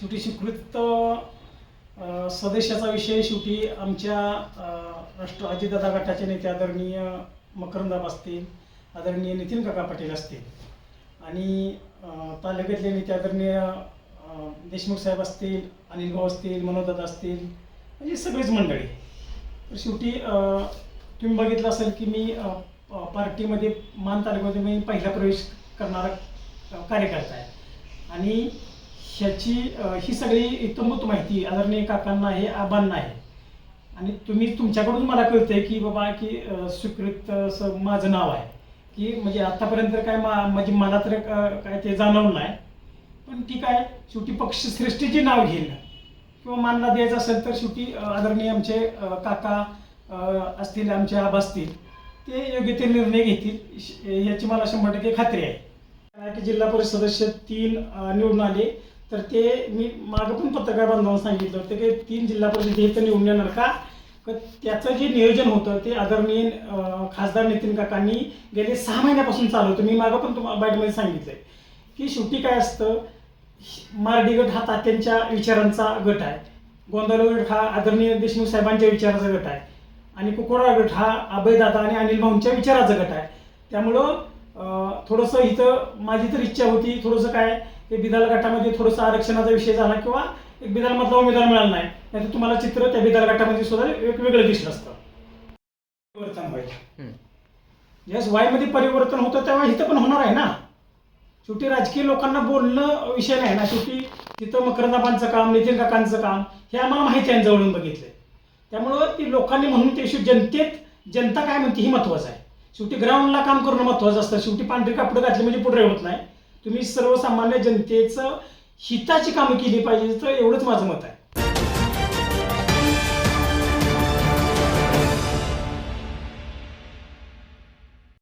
शेवटी स्वीकृत सदस्याचा विषय शेवटी आमच्या राष्ट्र अजितदादा गटाचे नेते आदरणीय मकरंदाब असतील, आदरणीय नितीन काका पाटील असतील आणि तालुक्यातले नेते आदरणीय देशमुख साहेब असतील, अनिल भाऊ असतील, मनोजदादा असतील, म्हणजे सगळीच मंडळी. तर शेवटी तुम्ही बघितलं असेल की मी पार्टीमध्ये मान तालुक्यामध्ये मी पहिला प्रवेश करणारा कार्यकर्ता आहे आणि ह्याची ही सगळी इत्तमोत माहिती आदरणीय काकांना आहे, आबांना आहे आणि तुमच्याकडून मला कळतंय की बाबा की स्वीकृत असं माझं नाव आहे की म्हणजे आतापर्यंत काय म्हणजे मला तर काय ते जाणवलं नाही, पण ठीक आहे. शेवटी पक्षश्रेष्ठीचे नाव घेईल किंवा मानला द्यायचं असेल तर शेवटी आदरणीय आमचे काका असतील, आमचे आबा असतील, ते योग्य ते निर्णय घेतील याची मला 100% खात्री आहे. की जिल्हा परिषद सदस्य 3 निवडून आले तर ते मी मागं पण पत्रकार बांधवांना सांगितलं होतं की 3 जिल्हा परिषद हे तर निवडून येणार का, त्याचं जे नियोजन होतं ते आदरणीय खासदार नितीन काकांनी गेले 6 महिन्यापासून चालू होतं. मी मागं पण तुम्हाला बाईटमध्ये सांगितलंय की शेवटी काय असतं, मारडी गट हा तात्यांच्या विचारांचा गट आहे, गोंधळ गट हा आदरणीय देशमुख साहेबांच्या विचाराचा गट आहे आणि कुकोडा गट हा अभयदादा आणि अनिल भाऊंच्या विचाराचा गट आहे. त्यामुळं थोडंसं इथं माझी तर इच्छा होती थोडंसं काय ते बिदाल गटामध्ये थोडंसं आरक्षणाचा विषय झाला किंवा एक बिदालमधला उमेदवार मिळाला नाही, तर तुम्हाला चित्र त्या बिदाल गटामध्ये सुद्धा एक वेगळं दिसलं असतं. परिवर्तन व्हायचं ज्यावेळेस वायमध्ये परिवर्तन होतं तेव्हा इथं पण होणार आहे ना. शेवटी राजकीय लोकांना बोलणं विषय नाही ना, शेवटी तिथं मकरंदाबांचं काम, नितीन काकांचं काम हे आम्हाला माहिती आहे, जवळून बघितलंय. त्यामुळं ती लोकांनी म्हणून ते जनता काय म्हणते ही महत्त्वाचं आहे. शेवटी ग्राउंडला काम करणं महत्त्वाचं असतं. शेवटी पांढरी कापडं घातली म्हणजे पुढे होत नाही. तुम्ही सर्वसामान्य जनतेचं हिताची कामं केली पाहिजे, तर एवढंच माझं मत आहे.